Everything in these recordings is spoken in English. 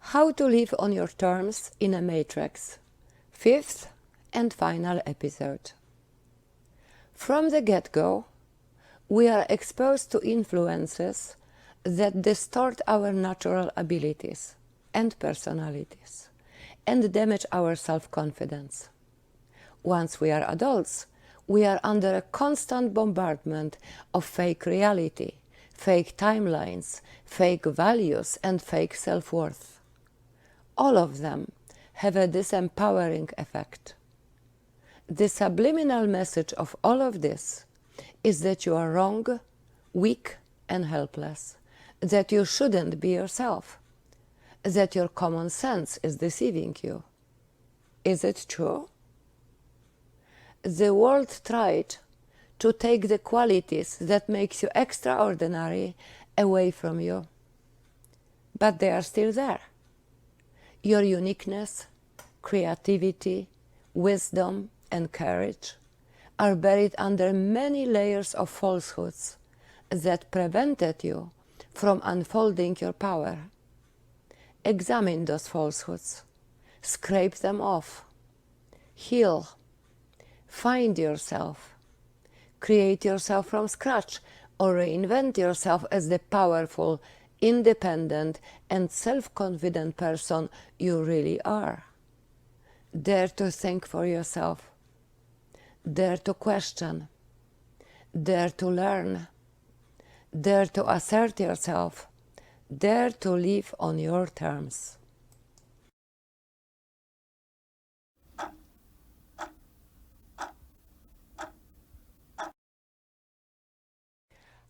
How to live on your terms in a matrix. Fifth and final episode. From the get-go, we are exposed to influences that distort our natural abilities and personalities and damage our self-confidence. Once we are adults, we are under a constant bombardment of fake reality, fake timelines, fake values, and fake self-worth. All of them have a disempowering effect. The subliminal message of all of this is that you are wrong, weak, and helpless, that you shouldn't be yourself, that your common sense is deceiving you. Is it true? The world tried to take the qualities that makes you extraordinary away from you, but they are still there. Your uniqueness, creativity, wisdom, and courage are buried under many layers of falsehoods that prevented you from unfolding your power. Examine those falsehoods, scrape them off, heal, find yourself, create yourself from scratch, or reinvent yourself as the powerful, independent, and self-confident person you really are. Dare to think for yourself. Dare to question. Dare to learn. Dare to assert yourself. Dare to live on your terms.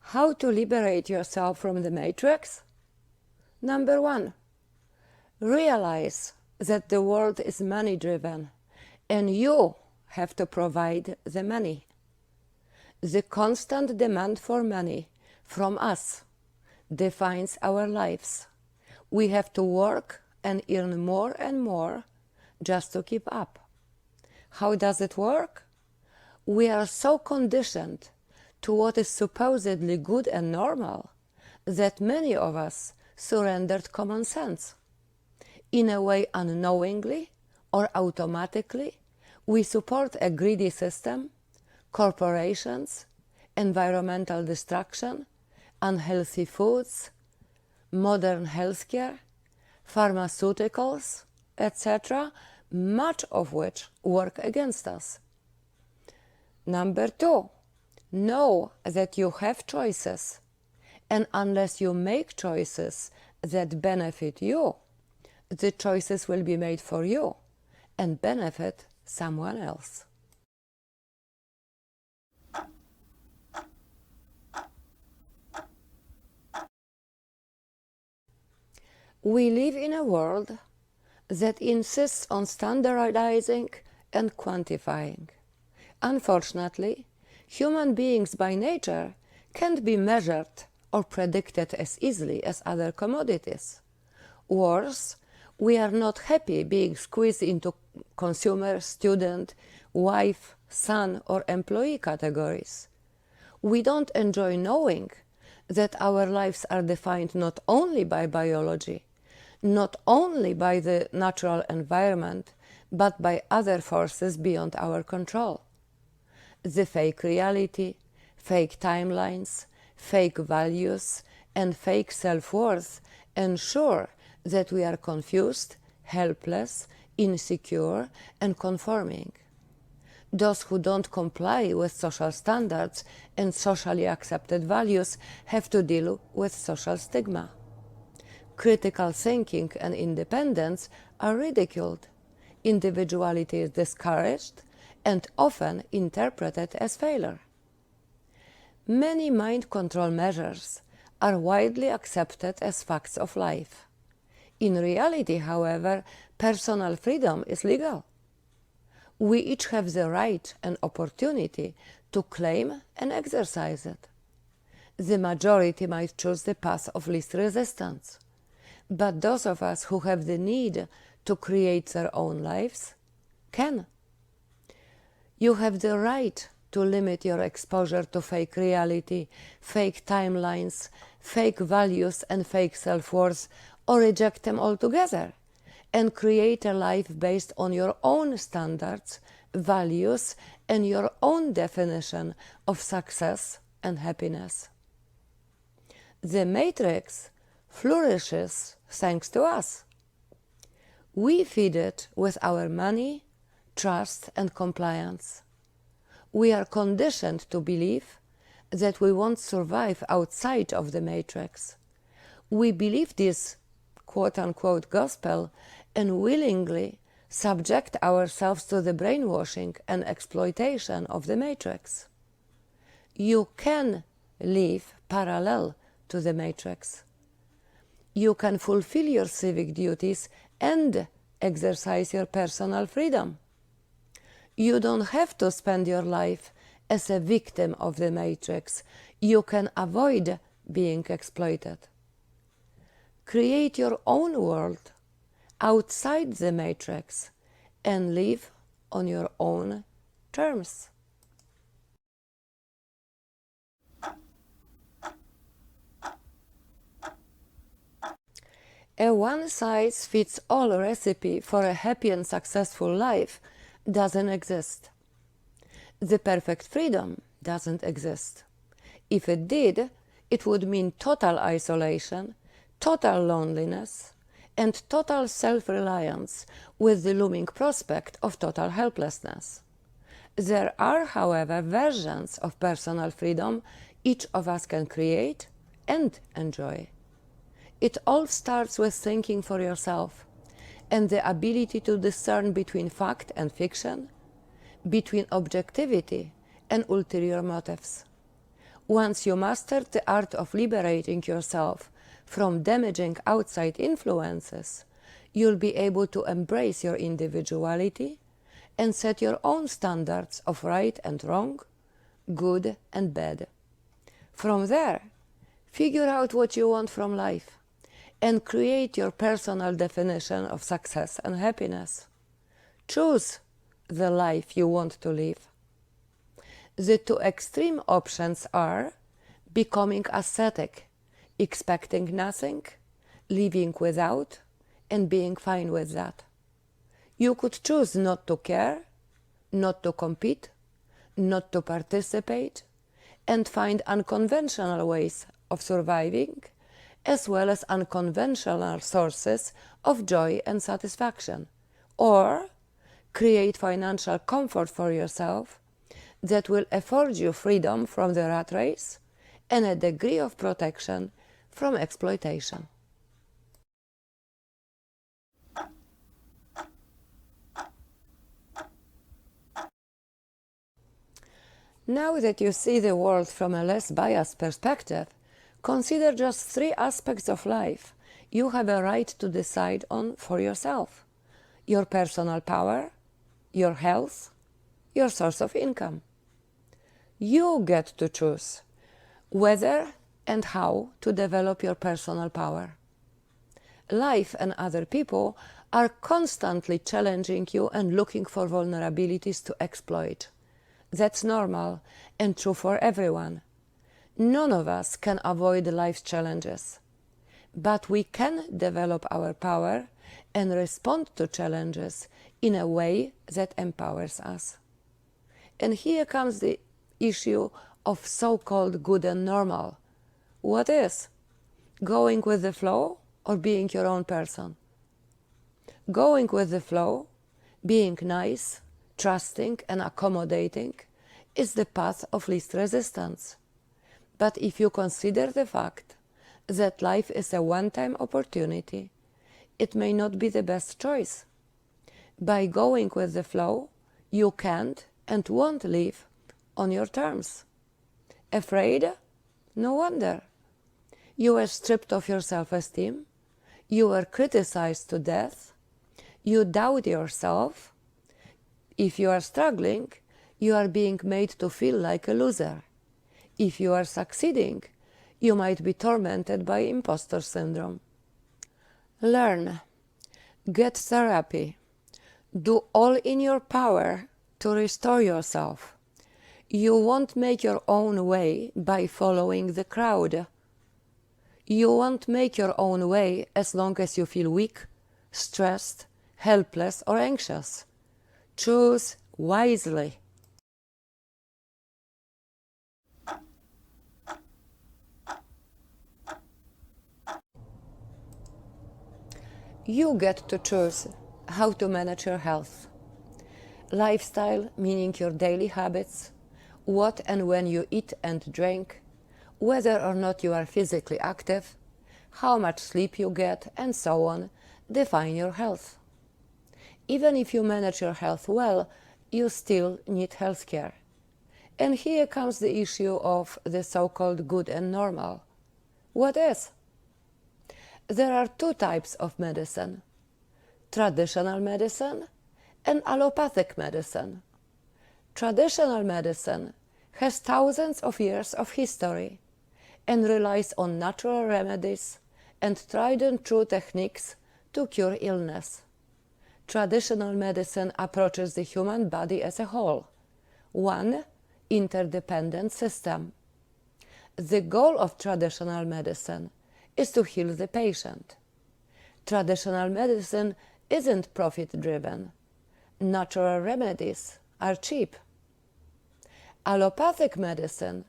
How to liberate yourself from the matrix? Number 1. Realize that the world is money-driven, and you have to provide the money. The constant demand for money from us defines our lives. We have to work and earn more and more just to keep up. How does it work? We are so conditioned to what is supposedly good and normal that many of us surrendered common sense. In a way, unknowingly or automatically, we support a greedy system, corporations, environmental destruction, unhealthy foods, modern healthcare, pharmaceuticals, etc., much of which work against us. Number 2, know that you have choices, and unless you make choices that benefit you, the choices will be made for you and benefit someone else. We live in a world that insists on standardizing and quantifying. Unfortunately, human beings by nature can't be measured or predicted as easily as other commodities. Worse, we are not happy being squeezed into consumer, student, wife, son, or employee categories. We don't enjoy knowing that our lives are defined not only by biology, not only by the natural environment, but by other forces beyond our control. The fake reality, fake timelines, fake values, and fake self-worth ensure that we are confused, helpless, insecure, and conforming. Those who don't comply with social standards and socially accepted values have to deal with social stigma. Critical thinking and independence are ridiculed. Individuality is discouraged and often interpreted as failure. Many mind control measures are widely accepted as facts of life. In reality, however, personal freedom is legal. We each have the right and opportunity to claim and exercise it. The majority might choose the path of least resistance, but those of us who have the need to create their own lives can. You have the right to limit your exposure to fake reality, fake timelines, fake values, and fake self-worth or reject them altogether and create a life based on your own standards, values, and your own definition of success and happiness. The matrix flourishes thanks to us. We feed it with our money, trust, and compliance. We are conditioned to believe that we won't survive outside of the matrix. We believe this quote-unquote gospel and willingly subject ourselves to the brainwashing and exploitation of the matrix. You can live parallel to the matrix. You can fulfill your civic duties and exercise your personal freedom. You don't have to spend your life as a victim of the matrix. You can avoid being exploited. Create your own world outside the matrix and live on your own terms. A one-size-fits-all recipe for a happy and successful life doesn't exist. The perfect freedom doesn't exist. If it did, it would mean total isolation, total loneliness, and total self-reliance with the looming prospect of total helplessness. There are, however, versions of personal freedom each of us can create and enjoy. It all starts with thinking for yourself and the ability to discern between fact and fiction, between objectivity and ulterior motives. Once you master the art of liberating yourself from damaging outside influences, you'll be able to embrace your individuality and set your own standards of right and wrong, good and bad. From there, figure out what you want from life and create your personal definition of success and happiness. Choose the life you want to live. The two extreme options are becoming ascetic, expecting nothing, living without, and being fine with that. You could choose not to care, not to compete, not to participate, and find unconventional ways of surviving, as well as unconventional sources of joy and satisfaction, or create financial comfort for yourself that will afford you freedom from the rat race and a degree of protection from exploitation. Now that you see the world from a less biased perspective, consider just 3 aspects of life you have a right to decide on for yourself: your personal power, your health, your source of income. You get to choose whether and how to develop your personal power. Life and other people are constantly challenging you and looking for vulnerabilities to exploit. That's normal and true for everyone. None of us can avoid life's challenges, but we can develop our power and respond to challenges in a way that empowers us. And here comes the issue of so-called good and normal. What is? Going with the flow or being your own person? Going with the flow, being nice, trusting and accommodating, is the path of least resistance. But if you consider the fact that life is a one-time opportunity, it may not be the best choice. By going with the flow, you can't and won't live on your terms. Afraid? No wonder. You were stripped of your self-esteem. You were criticized to death. You doubt yourself. If you are struggling, you are being made to feel like a loser. If you are succeeding, you might be tormented by imposter syndrome. Learn. Get therapy. Do all in your power to restore yourself. You won't make your own way by following the crowd. You won't make your own way as long as you feel weak, stressed, helpless, or anxious. Choose wisely. You get to choose how to manage your health. Lifestyle, meaning your daily habits, what and when you eat and drink, whether or not you are physically active, how much sleep you get, and so on, define your health. Even if you manage your health well, you still need health care. And here comes the issue of the so-called good and normal. What is? There are two types of medicine: traditional medicine and allopathic medicine. Traditional medicine has thousands of years of history and relies on natural remedies and tried and true techniques to cure illness. Traditional medicine approaches the human body as a whole, one interdependent system. The goal of traditional medicine is to heal the patient. Traditional medicine isn't profit-driven. Natural remedies are cheap. Allopathic medicine,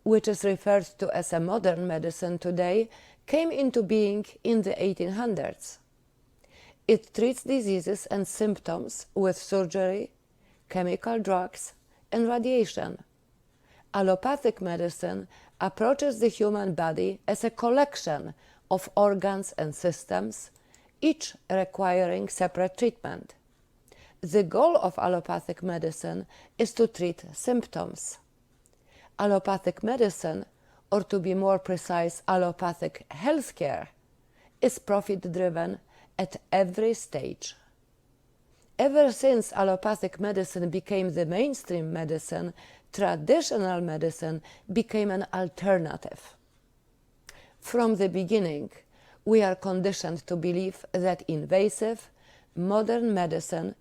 which is referred to as a modern medicine today, came into being in the 1800s. It treats diseases and symptoms with surgery, chemical drugs, and radiation. Allopathic medicine approaches the human body as a collection of organs and systems, each requiring separate treatment. The goal of allopathic medicine is to treat symptoms. Allopathic medicine, or to be more precise, allopathic healthcare, is profit-driven at every stage. Ever since allopathic medicine became the mainstream medicine, traditional medicine became an alternative. From the beginning, we are conditioned to believe that invasive, modern medicine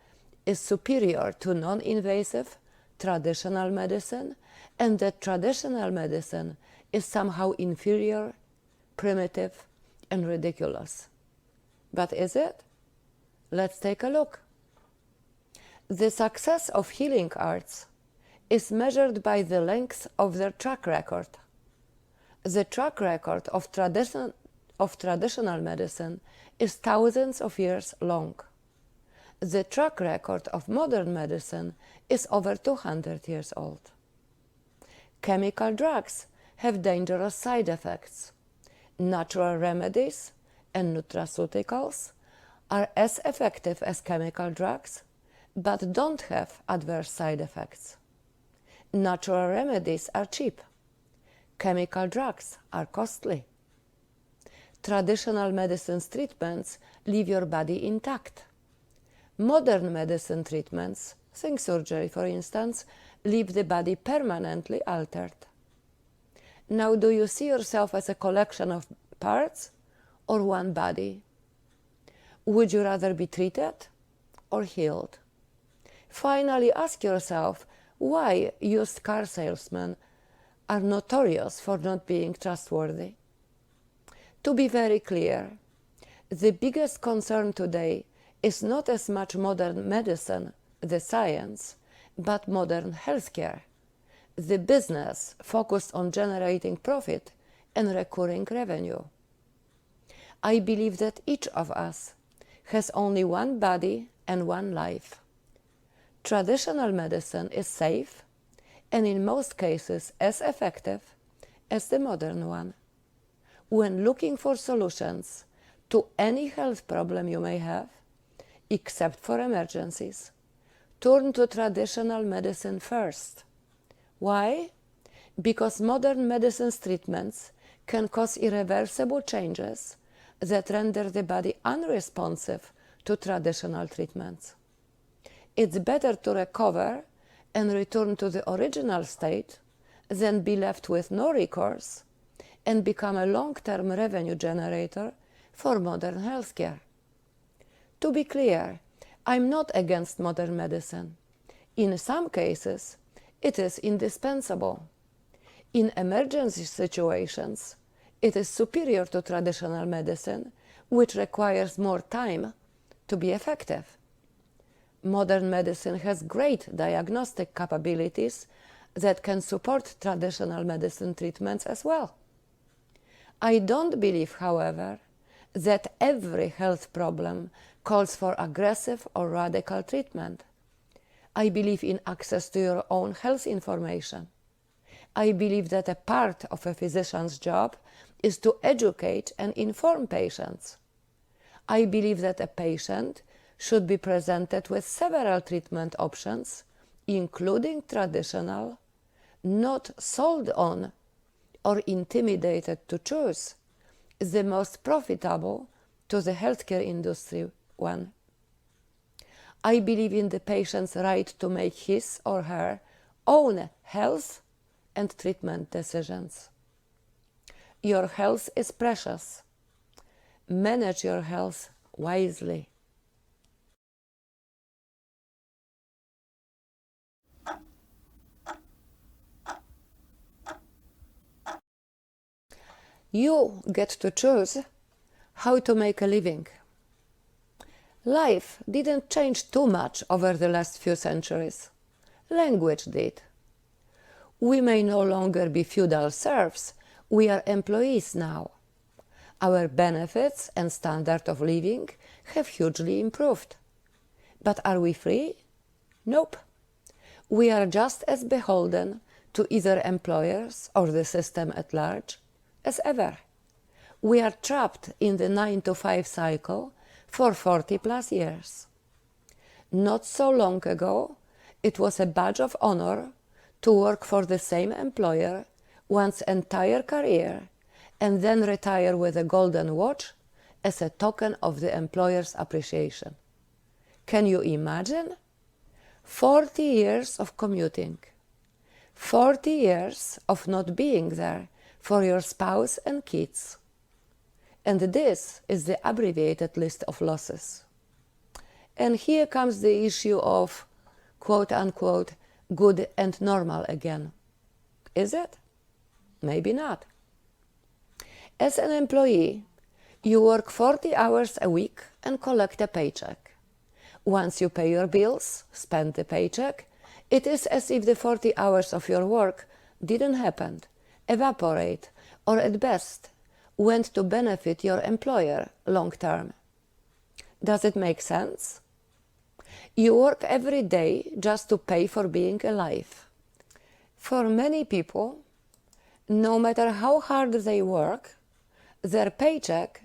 is superior to non-invasive, traditional medicine, and that traditional medicine is somehow inferior, primitive, and ridiculous. But is it? Let's take a look. The success of healing arts is measured by the length of their track record. The track record of traditional medicine is thousands of years long. The track record of modern medicine is over 200 years old. Chemical drugs have dangerous side effects. Natural remedies and nutraceuticals are as effective as chemical drugs, but don't have adverse side effects. Natural remedies are cheap. Chemical drugs are costly. Traditional medicine's treatments leave your body intact. Modern medicine treatments, think surgery for instance, leave the body permanently altered. Now, do you see yourself as a collection of parts or one body? Would you rather be treated or healed? Finally, ask yourself why used car salesmen are notorious for not being trustworthy. To be very clear, the biggest concern today is not as much modern medicine, the science, but modern healthcare, the business focused on generating profit and recurring revenue. I believe that each of us has only one body and one life. Traditional medicine is safe and in most cases as effective as the modern one. When looking for solutions to any health problem you may have, except for emergencies, turn to traditional medicine first. Why? Because modern medicine's treatments can cause irreversible changes that render the body unresponsive to traditional treatments. It's better to recover and return to the original state than be left with no recourse and become a long-term revenue generator for modern healthcare. To be clear, I'm not against modern medicine. In some cases, it is indispensable. In emergency situations, It is superior to traditional medicine, which requires more time to be effective. Modern medicine has great diagnostic capabilities that can support traditional medicine treatments as well. I don't believe, however, that every health problem calls for aggressive or radical treatment. I believe in access to your own health information. I believe that a part of a physician's job is to educate and inform patients. I believe that a patient should be presented with several treatment options, including traditional, not sold on or intimidated to choose the most profitable to the healthcare industry one. I believe in the patient's right to make his or her own health and treatment decisions. Your health is precious. Manage your health wisely. You get to choose how to make a living. Life didn't change too much over the last few centuries. Language did. We may no longer be feudal serfs, we are employees now. Our benefits and standard of living have hugely improved. But are we free? Nope. We are just as beholden to either employers or the system at large as ever. We are trapped in the 9-to-5 cycle for 40+ years. Not so long ago, it was a badge of honor to work for the same employer one's entire career and then retire with a golden watch as a token of the employer's appreciation. Can you imagine? 40 years of commuting, 40 years of not being there for your spouse and kids. And this is the abbreviated list of losses. And here comes the issue of quote-unquote good and normal again. Is it? Maybe not. As an employee, you work 40 hours a week and collect a paycheck. Once you pay your bills, spend the paycheck, it is as if the 40 hours of your work didn't happen, evaporate, or at best, went to benefit your employer long term. Does it make sense? You work every day just to pay for being alive. For many people, no matter how hard they work, their paycheck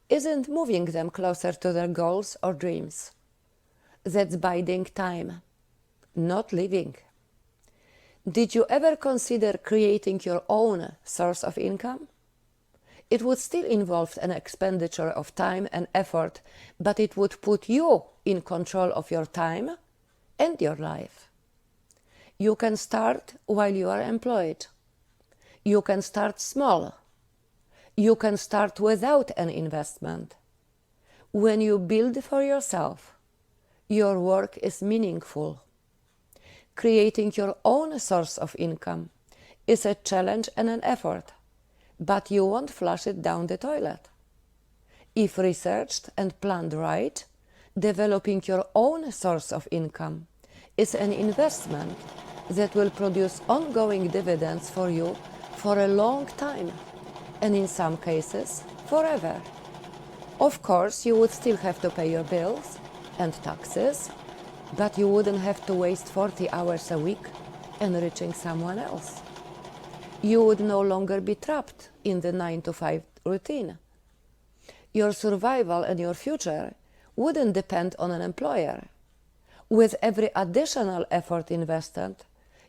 isn't moving them closer to their goals or dreams. That's biding time, not living. Did you ever consider creating your own source of income? It would still involve an expenditure of time and effort, but it would put you in control of your time and your life. You can start while you are employed. You can start small. You can start without an investment. When you build for yourself, your work is meaningful. Creating your own source of income is a challenge and an effort, but you won't flush it down the toilet. If researched and planned right, developing your own source of income is an investment that will produce ongoing dividends for you for a long time, and in some cases, forever. Of course, you would still have to pay your bills and taxes, but you wouldn't have to waste 40 hours a week enriching someone else. You would no longer be trapped in the 9-to-5 routine. Your survival and your future wouldn't depend on an employer. With every additional effort invested,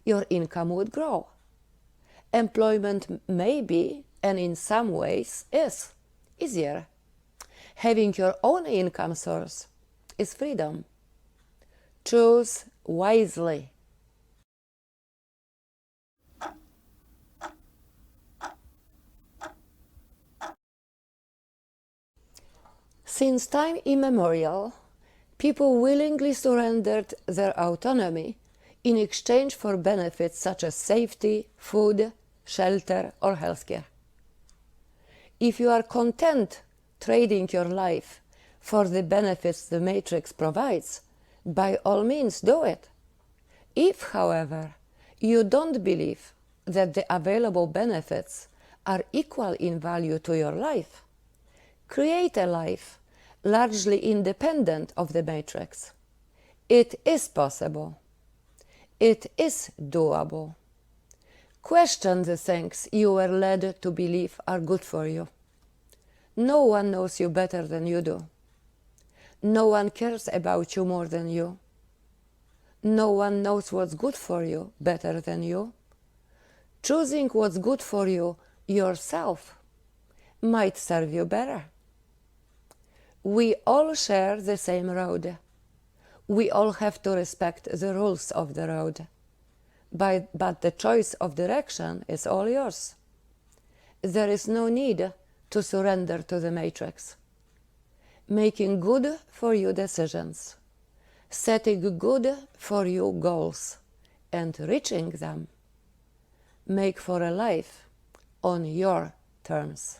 your income would grow. Employment may be, and in some ways is, easier. Having your own income source is freedom. Choose wisely. Since time immemorial, people willingly surrendered their autonomy in exchange for benefits such as safety, food, shelter, or healthcare. If you are content trading your life for the benefits the matrix provides, by all means do it. If, however, you don't believe that the available benefits are equal in value to your life, create a life largely independent of the matrix. It is possible. It is doable. Question the things you were led to believe are good for you. No one knows you better than you do. No one cares about you more than you. No one knows what's good for you better than you. Choosing what's good for you yourself might serve you better. We all share the same road. We all have to respect the rules of the road. But the choice of direction is all yours. There is no need to surrender to the matrix. Making good for you decisions, setting good for you goals, and reaching them make for a life on your terms.